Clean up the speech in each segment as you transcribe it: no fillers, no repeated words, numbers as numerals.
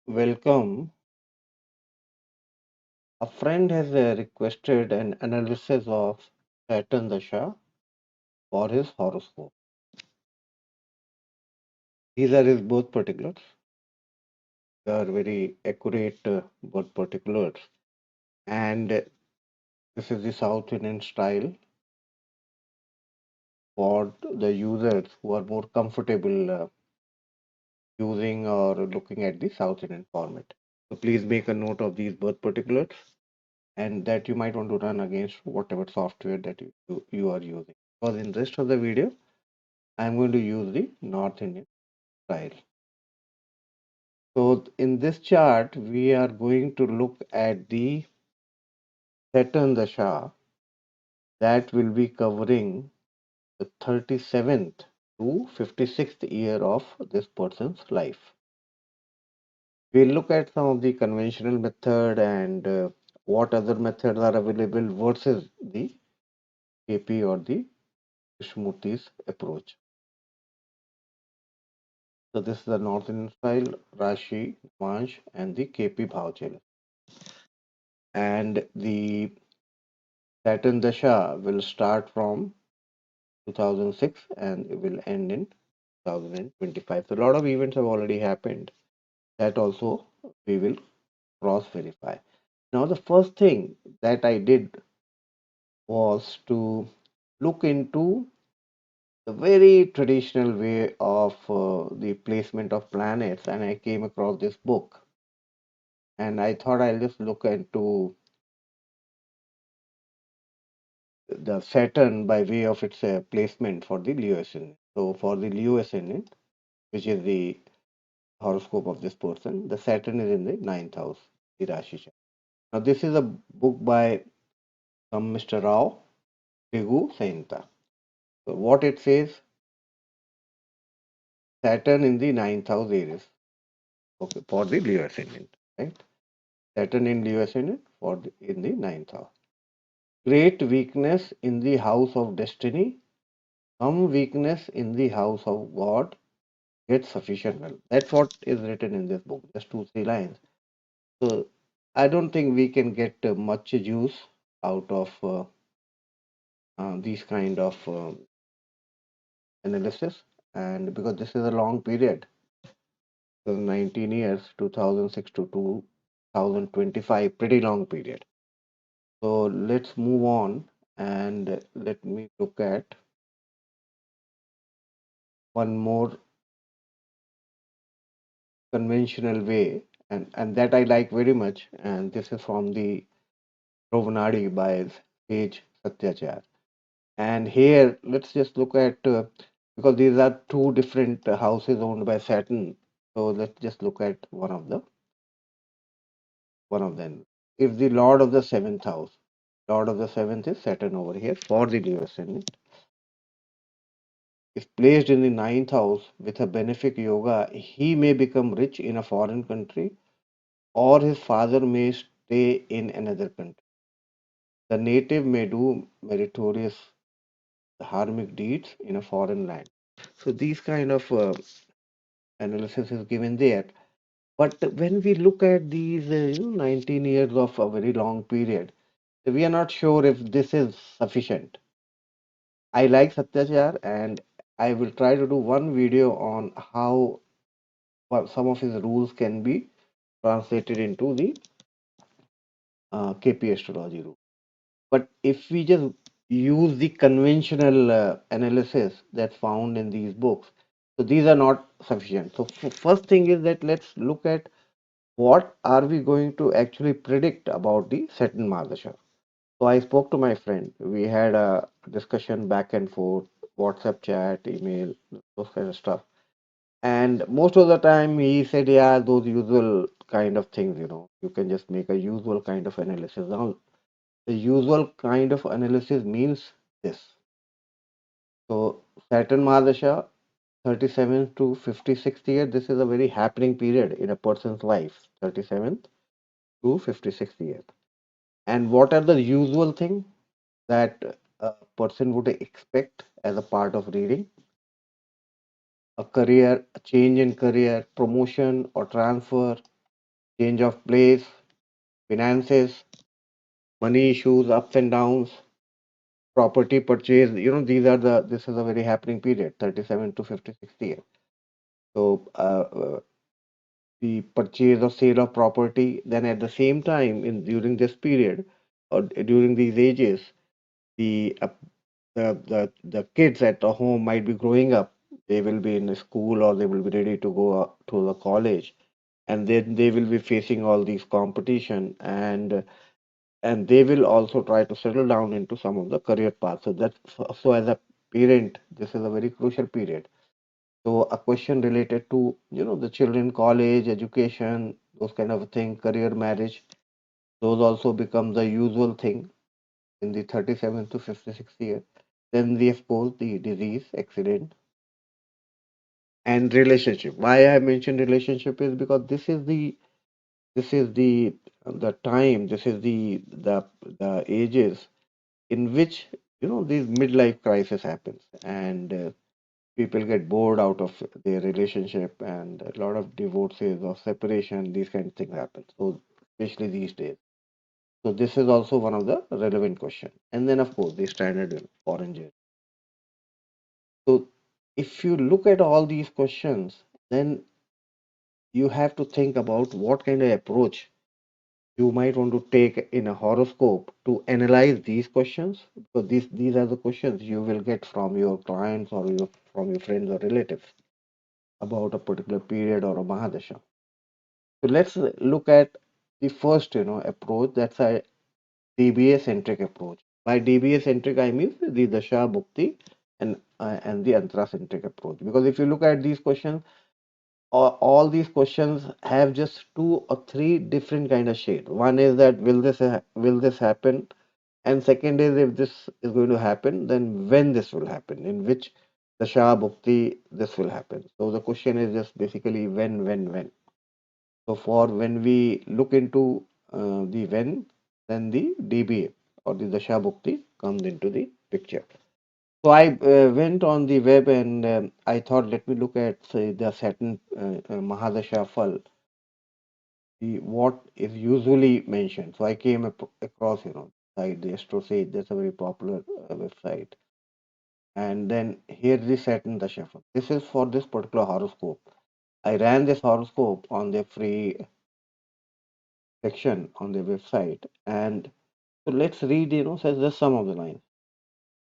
Welcome. A friend has requested an analysis of Saturn Dasha for his horoscope. These are his birth particulars. They are very accurate birth particulars. And this is the South Indian style for the users who are more comfortable using or looking at the South Indian format. So please make a note of these birth particulars and that you might want to run against whatever software that you are using. Because in the rest of the video, I'm going to use the North Indian style. So in this chart, we are going to look at the Saturn Dasha that will be covering the 37th to 56th year of this person's life. We'll look at some of the conventional method and what other methods are available versus the KP or the Krishnamurti's approach. So this is the North Indian style, Rashi, Vansh, and the KP Bhavchal. And the Saturn Dasha will start from 2006 and it will end in 2025. So a lot of events have already happened. That also we will cross verify. Now the first thing that I did was to look into the very traditional way of the placement of planets, and I came across this book. And I thought I'll just look into the Saturn by way of its placement for the Leo ascendant. So for the Leo ascendant, which is the horoscope of this person, the Saturn is in the ninth house, the Rashi chart. Now this is a book by some Mr. Rao Rigu Sainta. So what it says, Saturn in the ninth house Aries, okay, for the Leo ascendant, right? Saturn in Leo ascendant in the ninth house. Great weakness in the house of destiny, some weakness in the house of God, get sufficient wealth. That's what is written in this book, just 2 3 lines. So I don't think we can get much use out of these kind of analysis, and because this is a long period, so 19 years, 2006 to 2025, pretty long period. So let's move on and let me look at one more conventional way, and that I like very much, and this is from the Rovanadi by Sage Satyachar. And here, let's just look at because these are two different houses owned by Saturn. So let's just look at one of them. If the Lord of the seventh house, Lord of the seventh is Saturn over here for the Leo ascendant, is placed in the ninth house with a benefic yoga, he may become rich in a foreign country, or his father may stay in another country. The native may do meritorious dharmic deeds in a foreign land. So these kind of analysis is given there. But when we look at these 19 years of a very long period, we are not sure if this is sufficient. I like Satyachar and I will try to do one video on how some of his rules can be translated into the KP astrology rule. But if we just use the conventional analysis that's found in these books, so these are not sufficient. So first thing is that let's look at what are we going to actually predict about the Saturn Mahadasha. So I spoke to my friend. We had a discussion back and forth, WhatsApp chat, email, those kind of stuff. And most of the time he said, yeah, those usual kind of things, you can just make a usual kind of analysis. Now, the usual kind of analysis means this. So Saturn Mahadasha, 37th to 56th year, this is a very happening period in a person's life, 37th to 56th year. And what are the usual thing that a person would expect as a part of reading? A career, a change in career, promotion or transfer, change of place, finances, money issues, ups and downs, property purchase. These are this is a very happening period, 37 to 56 years. So, the purchase or sale of property, then at the same time, in during this period or during these ages, the the kids at the home might be growing up. They will be in school or they will be ready to go to the college, and then they will be facing all these competition, and they will also try to settle down into some of the career paths. So that's so as a parent, this is a very crucial period. So a question related to the children, college, education, those kind of thing, career, marriage, those also become the usual thing in the 37 to 56 year. Then the of course the disease, accident, and relationship. Why I mentioned relationship is because this is the time, this is the ages in which these midlife crisis happens, and people get bored out of their relationship, and a lot of divorces or separation, these kind of things happen. So especially these days. So this is also one of the relevant question. And then of course the standard foreign journey. So if you look at all these questions, then you have to think about what kind of approach you might want to take in a horoscope to analyze these questions, because these are the questions you will get from your clients or from your friends or relatives about a particular period or a mahadasha. So let's look at the first approach, that's a DBA centric approach. By DBA centric I mean the dasha bhukti and the antra centric approach, because if you look at these questions, all these questions have just two or three different kind of shade. One is that will this happen, and second is if this is going to happen, then when this will happen, in which dasha bhukti this will happen. So the question is just basically when. So for when we look into the when, then the DBA or the dasha bhukti comes into the picture. So I went on the web, and I thought, let me look at say the Saturn Mahadasha Fal, the what is usually mentioned. So I came across site, the Astro Sage, that's a very popular website. And then here the Saturn Dasha Fal. This is for this particular horoscope. I ran this horoscope on the free section on the website, and so let's read, says just some of the lines.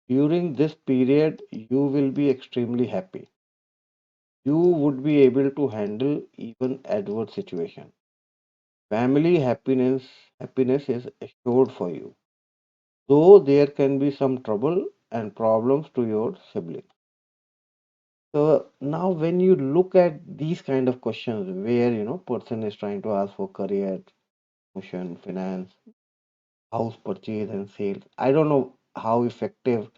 During this period, you will be extremely happy. You would be able to handle even adverse situation. Family happiness is assured for you, though there can be some trouble and problems to your siblings. So now when you look at these kind of questions where person is trying to ask for career, promotion, finance, house purchase and sale, I don't know how effective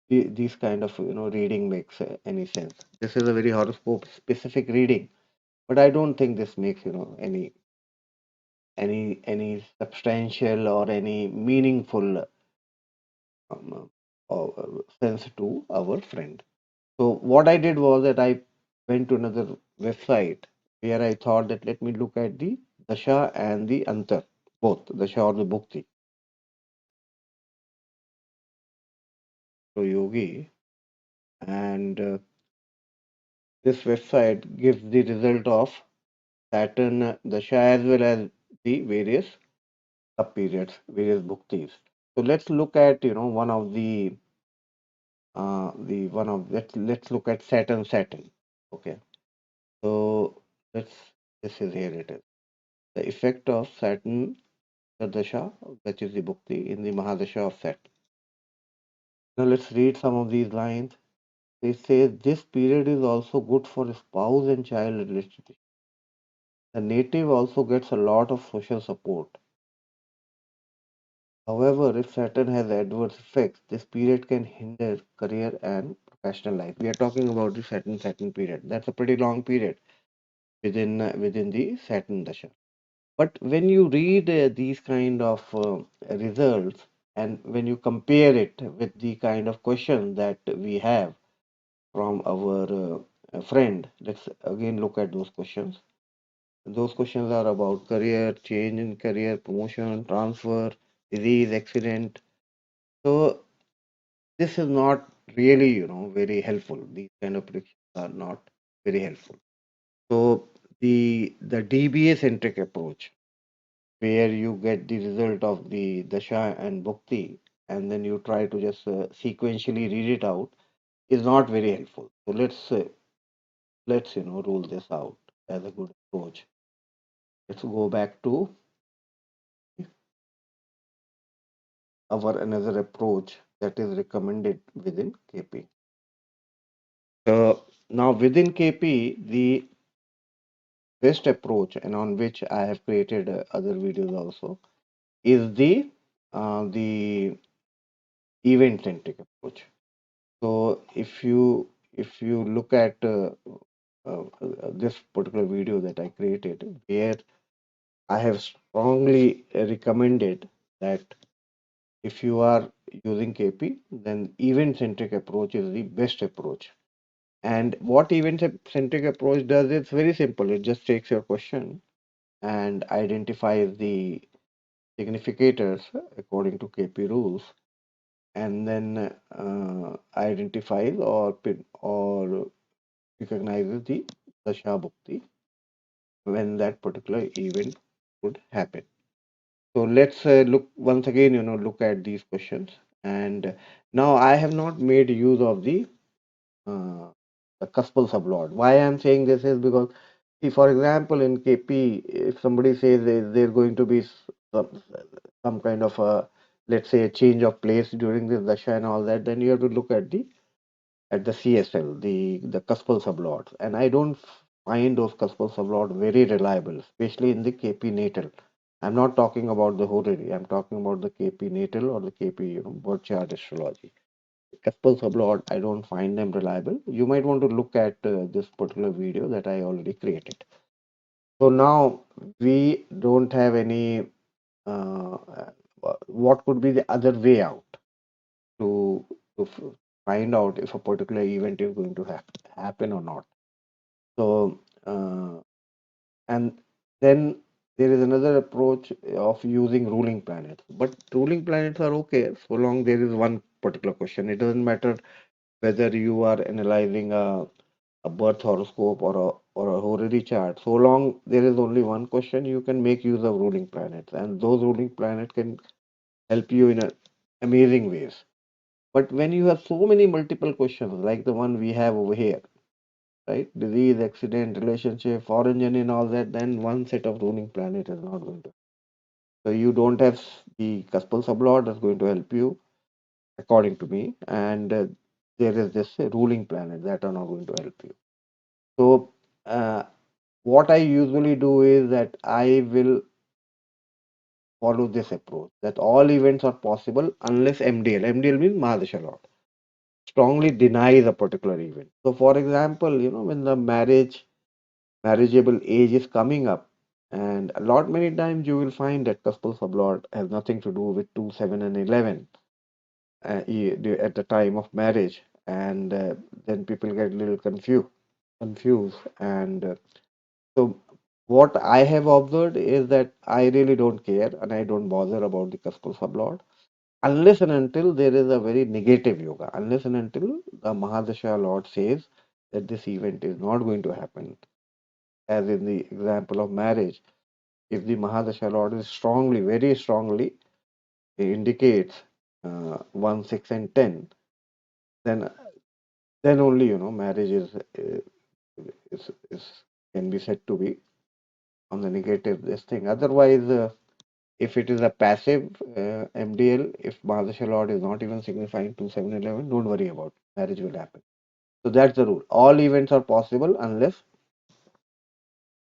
these kind of reading makes any sense. This is a very horoscope specific reading, but I don't think this makes any substantial or any meaningful sense to our friend. So what I did was that I went to another website where I thought that let me look at the dasha and the antar, both dasha or the bhukti. So yogi, and this website gives the result of Saturn dasha as well as the various sub periods, various bhuktis. So let's look at one of the one of let's look at Saturn. Okay, so let's this is here it is. The effect of Saturn the dasha, which is the bhukti in the mahadasha of Saturn. Now let's read some of these lines. They say this period is also good for spouse and child relationship. The native also gets a lot of social support. However, if Saturn has adverse effects, this period can hinder career and professional life. We are talking about the Saturn period. That's a pretty long period within the Saturn dasha. But when you read these kind of results, and when you compare it with the kind of question that we have from our friend, let's again look at those questions. Those questions are about career, change in career, promotion, transfer, disease, accident. So this is not really, very helpful. These kind of predictions are not very helpful. So the DBA centric approach, where you get the result of the Dasha and Bhukti, and then you try to just sequentially read it out, is not very helpful. So let's rule this out as a good approach. Let's go back to our another approach that is recommended within KP. Now within KP, the best approach, and on which I have created other videos also, is the event centric approach. So if you look at this particular video that I created, where I have strongly recommended that if you are using KP, then event centric approach is the best approach. And what event centric approach does, it's very simple. It just takes your question and identifies the significators according to KP rules, and then identifies or recognizes the Dasha Bhukti when that particular event would happen. So let's look once again, look at these questions. And now I have not made use of uh, the cuspal sublord. Why I'm saying this is because, see, for example, in KP, if somebody says there's going to be some kind of a, let's say, a change of place during this dasha and all that, then you have to look at the CSL, the cuspal sublords, and I don't find those cuspal sublords very reliable, especially in the KP natal. I'm not talking about the horary. I'm talking about the KP natal or the KP, birth chart astrology. Cuspal sublord, I don't find them reliable. You might want to look at this particular video that I already created. So now we don't have any. Uh, what could be the other way out to find out if a particular event is going to happen or not? So and then there is another approach of using ruling planets. But ruling planets are okay so long there is one particular question. It doesn't matter whether you are analyzing a birth horoscope or a horary chart. So long there is only one question, you can make use of ruling planets, and those ruling planets can help you in amazing ways. But when you have so many multiple questions like the one we have over here, right? Disease, accident, relationship, foreign journey, and all that, then one set of ruling planet is not going to. So you don't have the cuspal sublord that's going to help you, according to me, and there is this ruling planet that are not going to help you. So uh, what I usually do is that I will follow this approach that all events are possible unless MDL. MDL means Mahadasha Lord strongly denies a particular event. So, for example, when the marriageable age is coming up, and a lot many times you will find that cuspal sublord has nothing to do with 2, 7, and 11 at the time of marriage, and then people get a little confused, and so what I have observed is that I really don't care and I don't bother about the cuspal sublord unless and until there is a very negative yoga, unless and until the Mahadasha Lord says that this event is not going to happen. As in the example of marriage, if the Mahadasha Lord is strongly, very strongly indicates 1, 6, and 10, then only marriage is can be said to be on the negative this thing. Otherwise, if it is a passive MDL, if Mahadasha Lord is not even signifying 2, 7, 11, don't worry about it. Marriage will happen. So that's the rule. All events are possible unless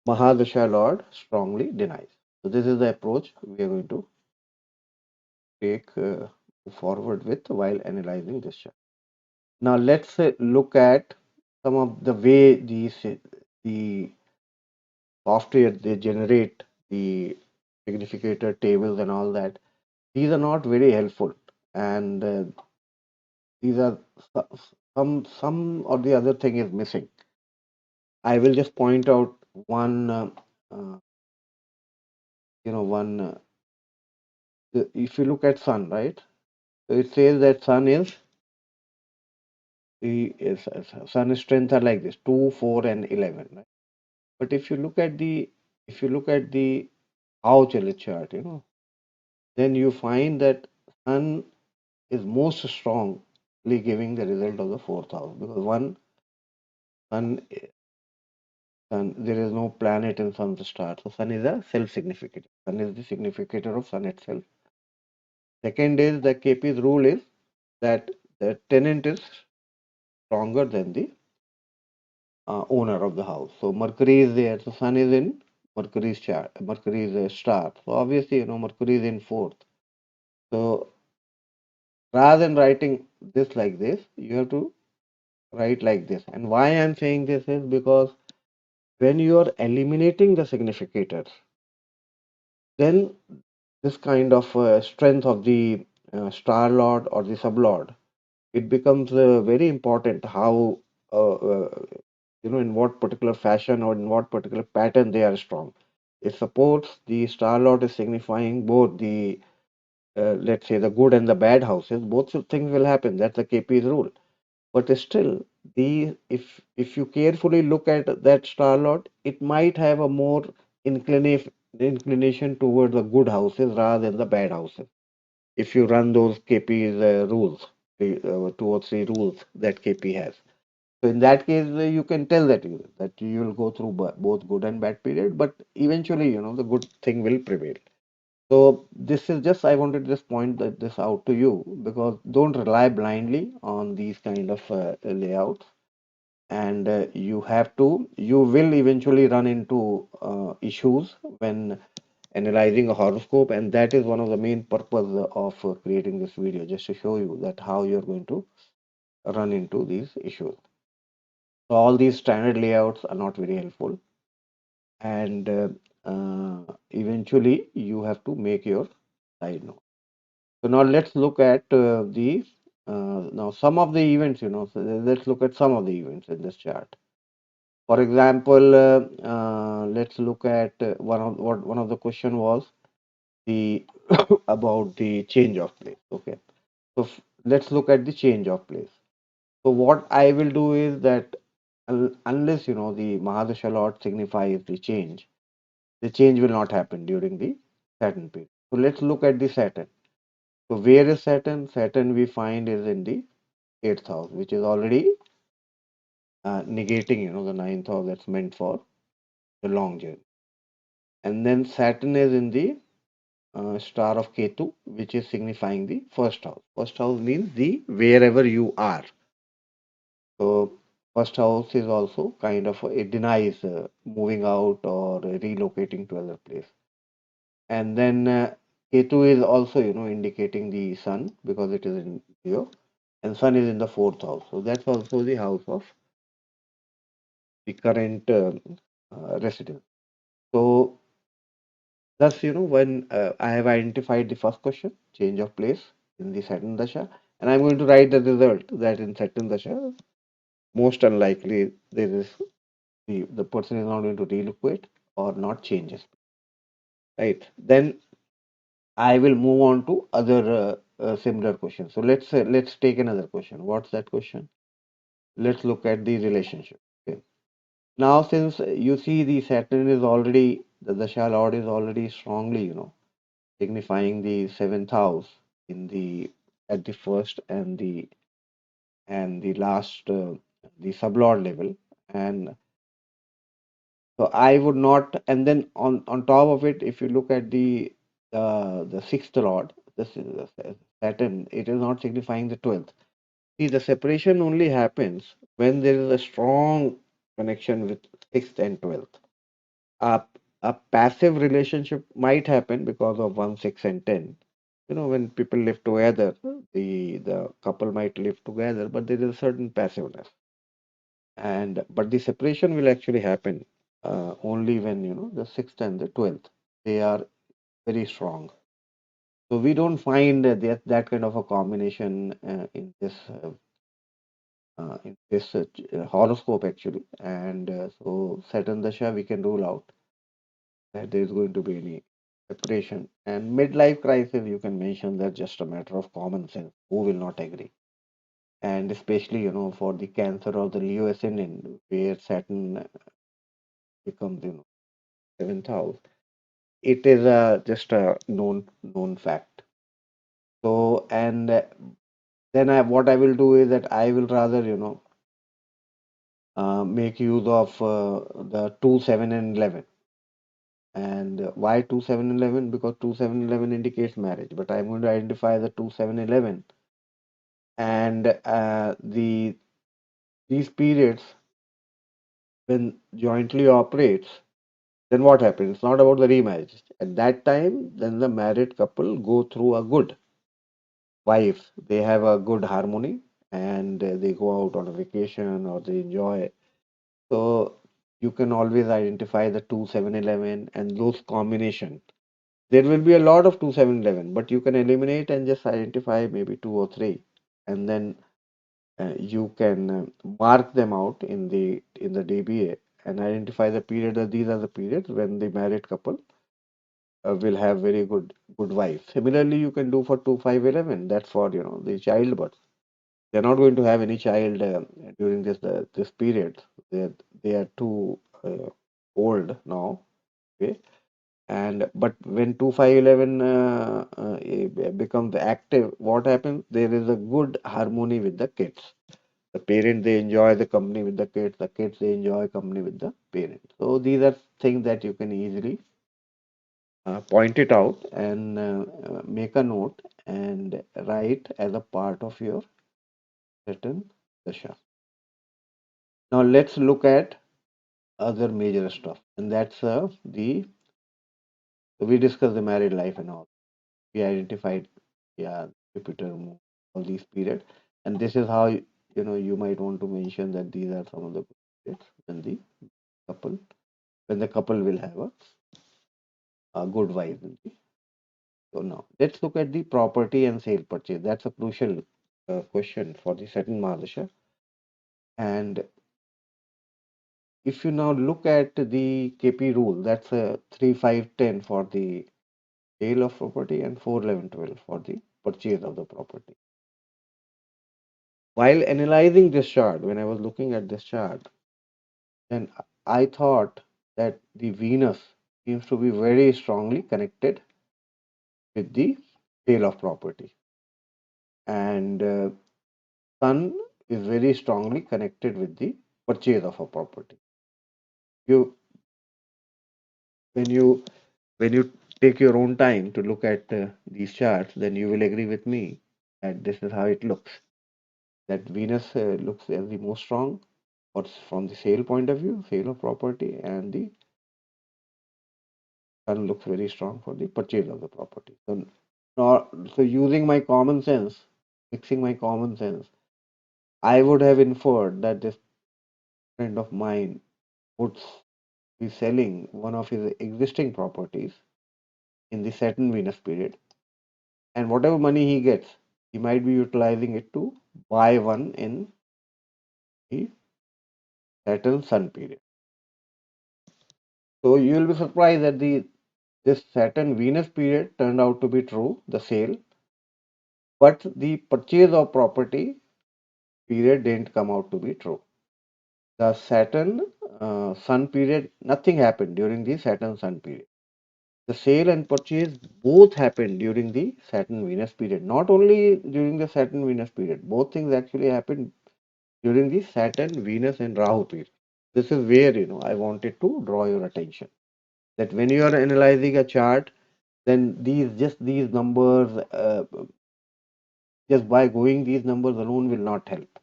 Mahadasha Lord strongly denies. So this is the approach we are going to take forward with while analyzing this chart. Now let's look at some of the way the software they generate the significator tables and all that. These are not very helpful, and these are some or the other thing is missing. I will just point out one uh, one if you look at sun, right? So it says that sun strength are like this, 2, 4, and 11. Right? But if you look at the how chart, then you find that sun is most strongly giving the result of the fourth house because sun, there is no planet in sun's star. So sun is a self-significator. Sun is the significator of sun itself. Second is the KP's rule is that the tenant is stronger than the owner of the house. So Mercury is there. So sun is in Mercury's chart. Mercury is a star. So obviously, Mercury is in fourth. So rather than writing this like this, you have to write like this. And why I'm saying this is because when you are eliminating the significators, then this kind of strength of the star lord or the sublord, it becomes very important how in what particular fashion or in what particular pattern they are strong. If suppose the star lord is signifying both the let's say the good and the bad houses, both things will happen. That's the KP's rule. But still, if you carefully look at that star lord, it might have a more inclination toward the good houses rather than the bad houses. If you run those KP's rules, the 2 or 3 rules that KP has. So in that case, you can tell that you will go through both good and bad period, but eventually, the good thing will prevail. So this is just I wanted to just point this out to you because don't rely blindly on these kind of layouts, and you will eventually run into issues when analyzing a horoscope, and that is one of the main purpose of creating this video, just to show you that how you're going to run into these issues. So all these standard layouts are not very helpful, and eventually you have to make your side note. So now let's look at the now some of the events. So let's look at some of the events in this chart. For example, let's look at one of the question was the about the change of place. Okay, so let's look at the change of place. So what I will do is that unless the Mahadasha Lord signifies the change will not happen during the Saturn period. So let's look at the Saturn. So where is Saturn? Saturn we find is in the eighth house, which is already negating the ninth house that's meant for the long journey. And then Saturn is in the star of Ketu, which is signifying the first house. First house means the wherever you are. So first house is also kind of it denies moving out or relocating to other place. And then Ketu is also indicating the sun because it is in Leo, and sun is in the fourth house. So that's also the house of the current residence. So thus when I have identified the first question, change of place in the Saturn Dasha, and I'm going to write the result that in Saturn Dasha, most unlikely there is the person is not going to relocate or not changes, right? Then I will move on to other similar questions. So let's take another question. What's that question? Let's look at the relationship. Okay. Now, since you see the Saturn is already the Dasha Lord is already strongly, signifying the seventh house in the at the first and the last the sublord level, and so I would not. And then on top of it, if you look at the sixth lord, this is Saturn. It is not signifying the 12th. See, the separation only happens when there is a strong connection with sixth and 12th. A, a passive relationship might happen because of 1, 6, and 10. When people live together, the couple might live together, but there is a certain passiveness. And but the separation will actually happen only when the sixth and the 12th they are very strong. So we don't find that kind of a combination in this horoscope actually, and so Saturn Dasha we can rule out. that there is going to be any separation. And midlife crisis, you can mention that just a matter of common sense. Who will not agree? And especially, for the Cancer or the Leo ascendant, where Saturn becomes, seventh house, it is just a known fact. So, and then what I will do is that I will rather, make use of the 2, 7, and 11. And why 2, 7, 11? Because 2, 7, 11 indicates marriage. But I'm going to identify the 2, 7, 11, and these periods when jointly operates. Then what happens? It's not about the remarriage. At that time, then the married couple go through a good wife. They have a good harmony, and they go out on a vacation or they enjoy. So you can always identify the 2, 7, 11 and those combination. There will be a lot of 2, 7, 11, but you can eliminate and just identify maybe two or three, and then you can mark them out in the DBA and identify the period that these are the periods when the married couple will have very good wife. Similarly, you can do for 2, 5, 11. That's for the childbirth. They're not going to have any child during this period. They are too old now. Okay, and but when 2, 5, 11 becomes active, what happens? There is a good harmony with the kids. The parents, they enjoy the company with the kids. The kids, they enjoy company with the parents. So these are things that you can easily point it out and make a note and write as a part of your written Dasha. Now let's look at other major stuff, and that's the we discussed the married life and all. We identified, yeah, Jupiter, Moon, all these periods, and this is how you might want to mention that these are some of the periods couple when the couple will have a good wife. So now let's look at the property and sale purchase. That's a crucial question for the Saturn Mahadasha. And if you now look at the KP rule, that's a 3, 5, 10 for the sale of property and 4, 11, 12 for the purchase of the property. While analyzing this chart, when I was looking at this chart, then I thought that the Venus seems to be very strongly connected with the sale of property, and Sun is very strongly connected with the purchase of a property. You when you when you take your own time to look at these charts, then you will agree with me that this is how it looks. That Venus looks as the most strong, or from the sale point of view, sale of property, and the Sun looks very strong for the purchase of the property. So using my common sense, mixing my common sense, I would have inferred that this friend of mine would be selling one of his existing properties in the Saturn Venus period, and whatever money he gets, he might be utilizing it to buy one in the Saturn Sun period. So you will be surprised that this Saturn Venus period turned out to be true, the sale, but the purchase of property period didn't come out to be true. The Saturn Sun period, nothing happened during the Saturn Sun period. The sale and purchase both happened during the Saturn Venus period. Not only during the Saturn Venus period, both things actually happened during the Saturn, Venus, and Rahu period. This is where I wanted to draw your attention that when you are analyzing a chart, then these numbers, just by going these numbers alone will not help.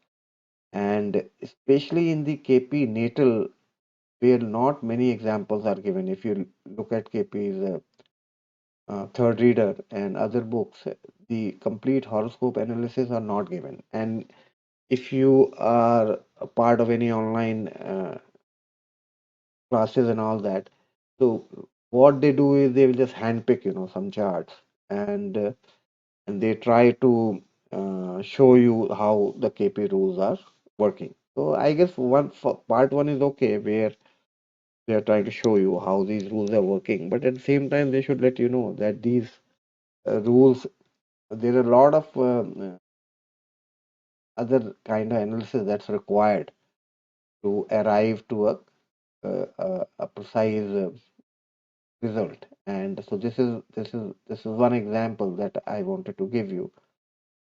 And especially in the KP natal, where not many examples are given. If you look at KP's third reader and other books, the complete horoscope analysis are not given. And if you are a part of any online classes and all that, so what they do is they will just handpick, some charts, and they try to show you how the KP rules are working. So I guess part one is okay, they are trying to show you how these rules are working. But at the same time, they should let you know that these rules, there are a lot of other kind of analysis that's required to arrive to a precise result. And so this is one example that I wanted to give you,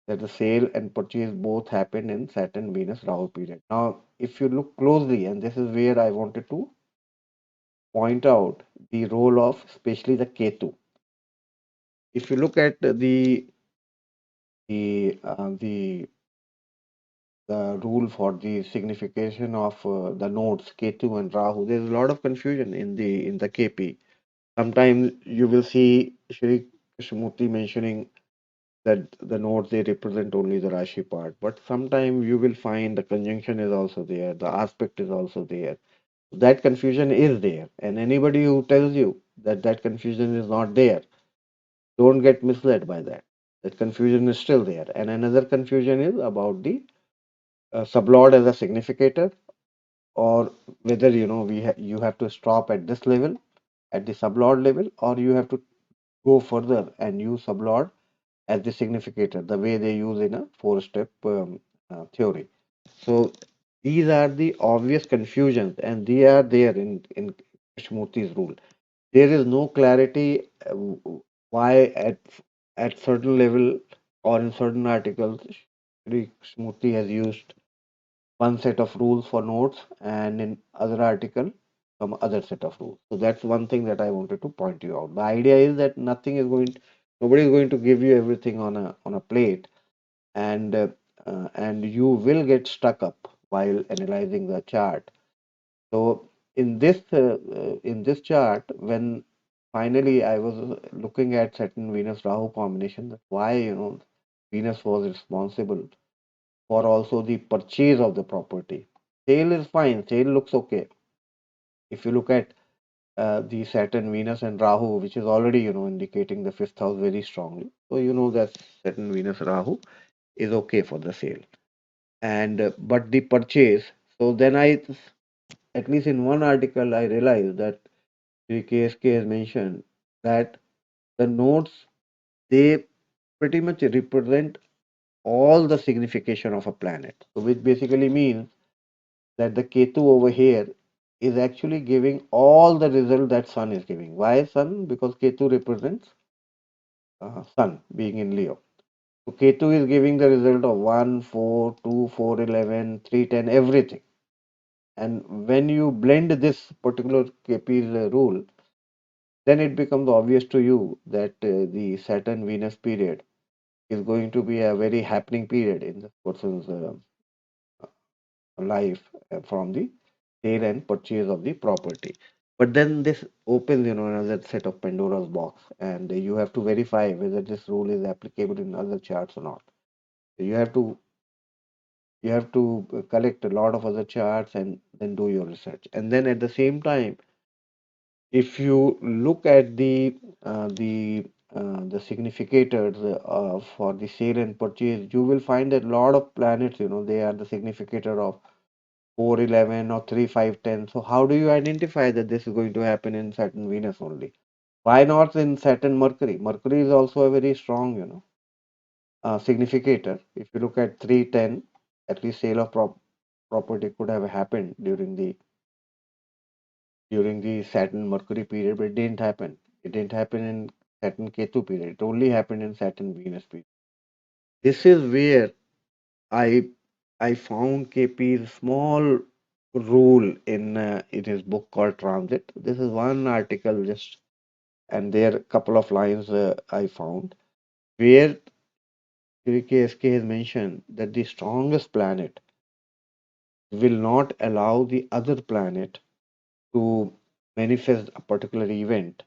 that the sale and purchase both happened in Saturn Venus Rahu period. Now, if you look closely, and this is where I wanted to point out the role of especially the Ketu. If you look at the uh, the the rule for the signification of the nodes Ketu and Rahu, there's a lot of confusion in the KP. Sometimes you will see Shri Krishnamurti mentioning that the nodes they represent only the Rashi part, but sometimes you will find the conjunction is also there, the aspect is also there. That confusion is there, and anybody who tells you that that confusion is not there, don't get misled by that. That confusion is still there. And another confusion is about the sublord as a significator, or whether you have to stop at this level, at the sublord level, or you have to go further and use sublord as the significator, the way they use in a four-step theory. So these are the obvious confusions, and they are there in Krishnamurti's rule. There is no clarity why at certain level or in certain articles Sri Krishnamurti has used one set of rules for notes, and in other article some other set of rules. So that's one thing that I wanted to point you out. The idea is that nobody is going to give you everything on a plate, and you will get stuck up while analyzing the chart. So in this chart, when finally I was looking at certain Venus Rahu combination, that why Venus was responsible for also the purchase of the property. Sale is fine, sale looks okay. If you look at the Saturn, Venus, and Rahu, which is already indicating the fifth house very strongly, so you know that Saturn, Venus, Rahu is okay for the sale. And but the purchase. So then at least in one article, I realized that the KSK has mentioned that the nodes they pretty much represent all the signification of a planet. So which basically means that the Ketu over here is actually giving all the result that Sun is giving. Why Sun? Because Ketu represents Sun being in Leo. So Ketu is giving the result of 1, 4, 2, 4, 11, 3, 10, everything. And when you blend this particular KP's rule, then it becomes obvious to you that the Saturn Venus period is going to be a very happening period in this person's life from the sale and purchase of the property. But then this opens, another set of Pandora's box, and you have to verify whether this rule is applicable in other charts or not. So you have to collect a lot of other charts and then do your research. And then at the same time, if you look at the significators for the sale and purchase, you will find that a lot of planets, they are the significator of 411 or 3510. So how do you identify that this is going to happen in Saturn Venus only? Why not in Saturn Mercury? Mercury is also a very strong, significator. If you look at 310, at least sale of property could have happened during the Saturn Mercury period, but it didn't happen. It didn't happen in Saturn Ketu period. It only happened in Saturn Venus period. This is where I I found KP's small rule in his book called Transit. This is one article just, and there are a couple of lines I found where KSK has mentioned that the strongest planet will not allow the other planet to manifest a particular event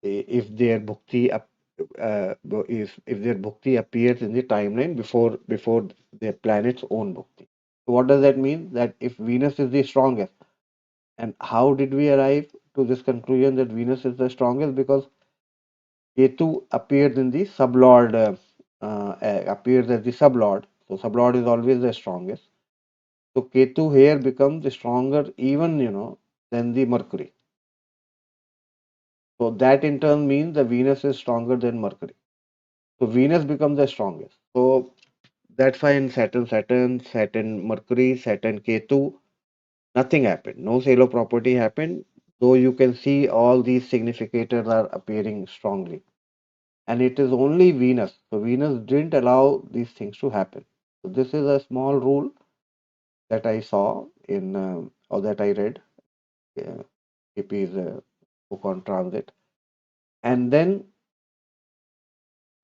if their if their bhukti appears in the timeline before their planet's own bhukti. So what does that mean? That if Venus is the strongest, and how did we arrive to this conclusion that Venus is the strongest? Because Ketu appears in the sublord, appears as the sublord. So sublord is always the strongest. So Ketu here becomes stronger even than the Mercury. So that in turn means the Venus is stronger than Mercury. So Venus becomes the strongest. So that's why in Saturn, Mercury, Saturn, Ketu, nothing happened. No sale of property happened. Though you can see all these significators are appearing strongly. And it is only Venus. So Venus didn't allow these things to happen. So this is a small rule that I saw in or that I read. KP's book on transit. And then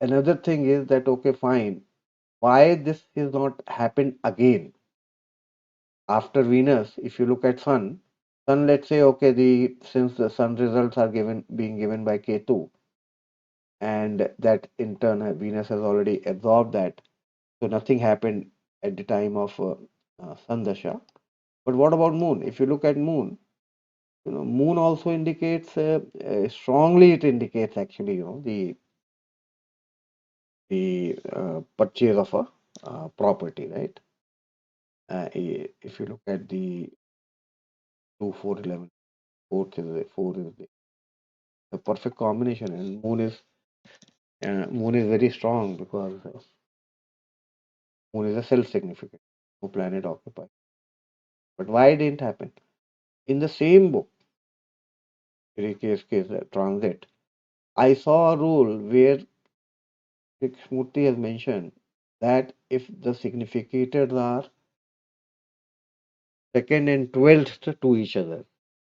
another thing is that okay, fine. Why this is not happened again after Venus? If you look at Sun, let's say okay, the since the Sun results are being given by Ketu, and that in turn Venus has already absorbed that, so nothing happened at the time of Sun Dasha. But what about Moon? If you look at Moon, Moon also indicates strongly. It indicates actually, the purchase of a property, right? If you look at the 2, 4, 11, four is the perfect combination, and Moon is very strong because Moon is a self-significant, no planet occupied. But why it didn't happen? In the same book, case transit, I saw a rule where Krishnamurti has mentioned that if the significators are second and 12th to each other,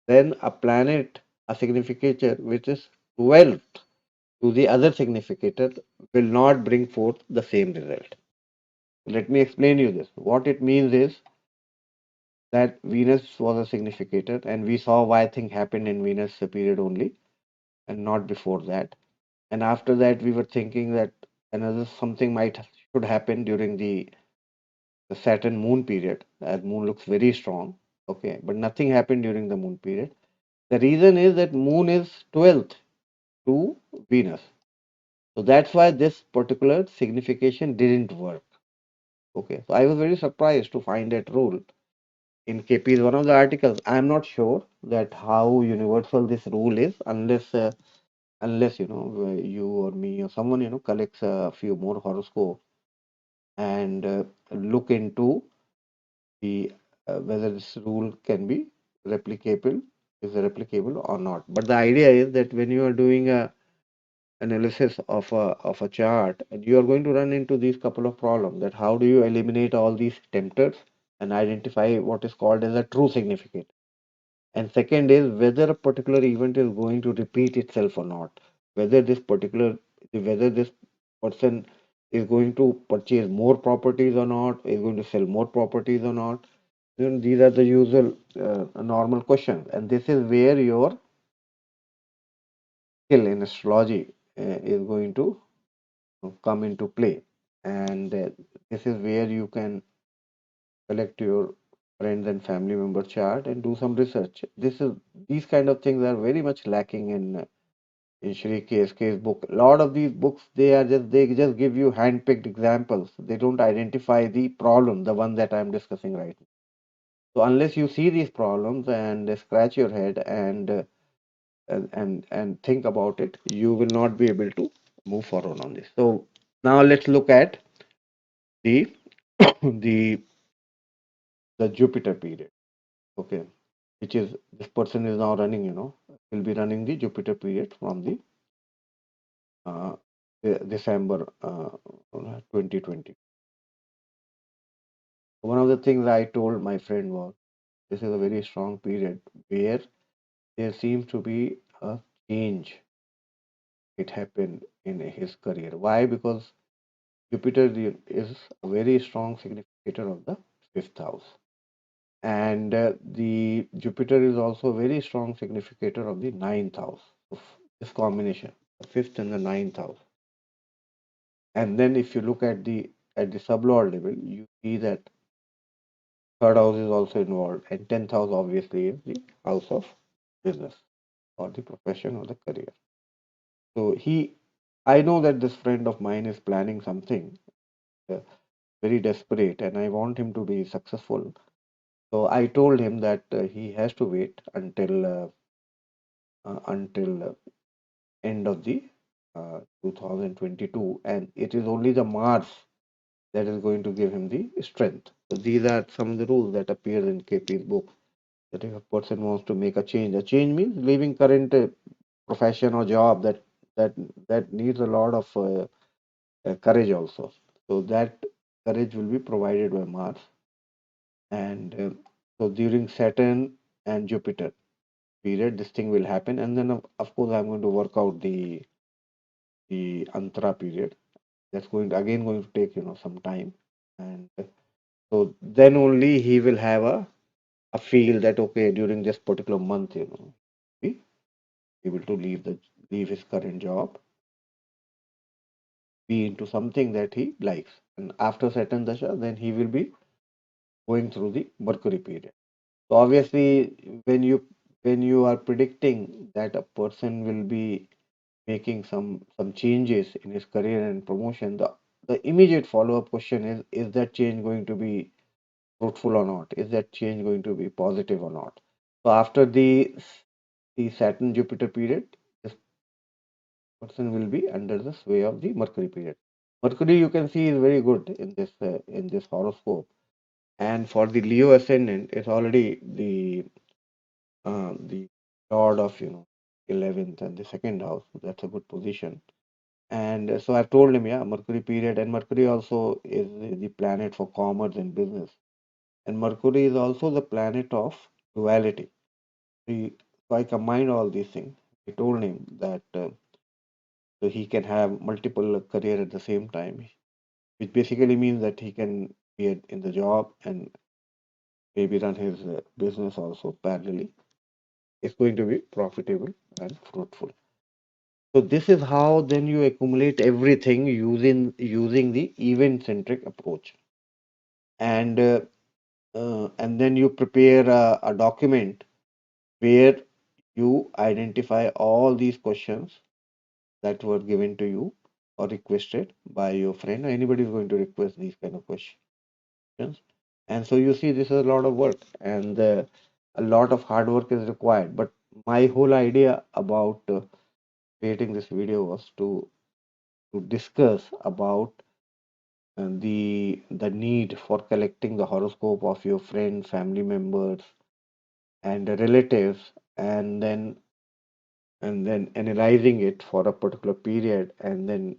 then a planet, a significator which is 12th to the other significator will not bring forth the same result. Let me explain you this. What it means is that Venus was a significator, and we saw why thing happened in Venus period only, and not before that. And after that, we were thinking that another something might should happen during the Saturn Moon period, as Moon looks very strong. Okay, but nothing happened during the Moon period. The reason is that Moon is 12th to Venus. So that's why this particular signification didn't work. Okay, so I was very surprised to find that rule in KP's one of the articles. I'm not sure that how universal this rule is unless you or me or someone collects a few more horoscope and look into the whether this rule can be replicable is replicable or not. But the idea is that when you are doing a analysis of a chart, and you are going to run into these couple of problems, that how do you eliminate all these tempters and identify what is called as a true significant. And second is whether a particular event is going to repeat itself or not, whether this person is going to purchase more properties or not, is going to sell more properties or not. These are the usual normal questions, and this is where your skill in astrology is going to come into play. And this is where you can collect your friends and family member chart and do some research. These kind of things are very much lacking in Shri KSK's book. A lot of these books, they just give you hand-picked examples. They don't identify the problem, the one that I'm discussing right now. So unless you see these problems and scratch your head and think about it, you will not be able to move forward on this. So now let's look at the the the Jupiter period. Okay, which is this person is now running. Will be running the Jupiter period from the uh, December 2020. One of the things I told my friend was this is a very strong period where there seems to be a change. It happened in his career. Why? Because Jupiter is a very strong significator of the fifth house. And the Jupiter is also a very strong significator of the ninth house. Of this combination, the fifth and the ninth house. And then if you look at the sublord level, you see that third house is also involved, and tenth house obviously is the house of business or the profession or the career. So I know that this friend of mine is planning something uh, very desperate, and I want him to be successful. So I told him that he has to wait until end of the 2022, and it is only the Mars that is going to give him the strength. So these are some of the rules that appear in KP's book. That if a person wants to make a change means leaving current profession or job that that needs a lot of courage also. So that courage will be provided by Mars, and so during Saturn and Jupiter period, this thing will happen, and then of course I'm going to work out the Antara period. That's going to take some time, and so then only he will have a feel that okay, during this particular month, he able to leave his current job, be into something that he likes. And after Saturn Dasha, then he will be going through the Mercury period. So obviously, when you are predicting that a person will be making some changes in his career and promotion, the immediate follow-up question is that change going to be fruitful or not? Is that change going to be positive or not? So after the Saturn Jupiter period, this person will be under the sway of the Mercury period. Mercury, you can see, is very good in this horoscope, and for the Leo ascendant, it's already the lord of 11th and the second house. So that's a good position. And so I've told him, yeah, Mercury period, and Mercury also is the planet for commerce and business, and Mercury is also the planet of duality. So I combined all these things. I told him that so he can have multiple career at the same time, which basically means that he can be in the job and maybe run his business also parallelly. It's going to be profitable and fruitful. So this is how then you accumulate everything using the event centric approach, and and then you prepare a document where you identify all these questions that were given to you or requested by your friend. Anybody is going to request these kind of questions, and so you see this is a lot of work, and a lot of hard work is required. But my whole idea about creating this video was to discuss about the need for collecting the horoscope of your friend, family members, and the relatives, and then analyzing it for a particular period, and then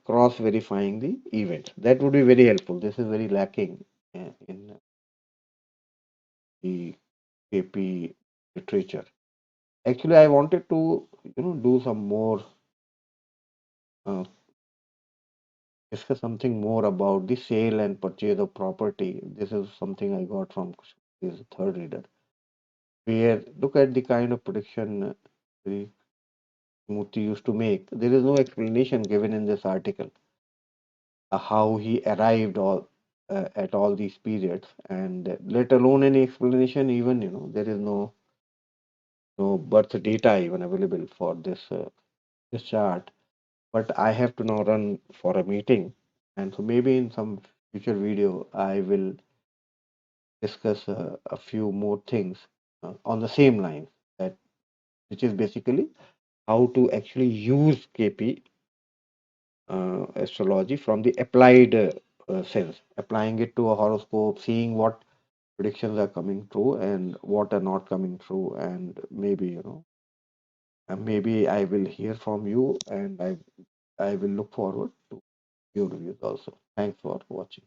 cross verifying the events. That would be very helpful. This is very lacking in the KP literature. Actually, I wanted to do some more uh, discuss something more about the sale and purchase of property. This is something I got from his third reader, where look at the kind of prediction the Murti used to make. There is no explanation given in this article how he arrived at all these periods, and let alone any explanation. Even there is no birth data even available for this chart. But I have to now run for a meeting, and so maybe in some future video I will discuss a few more things on the same line, that which is basically how to actually use KP astrology from the applied sense, applying it to a horoscope, seeing what predictions are coming true and what are not coming true, and maybe maybe I will hear from you, and I will look forward to your reviews also. Thanks for watching.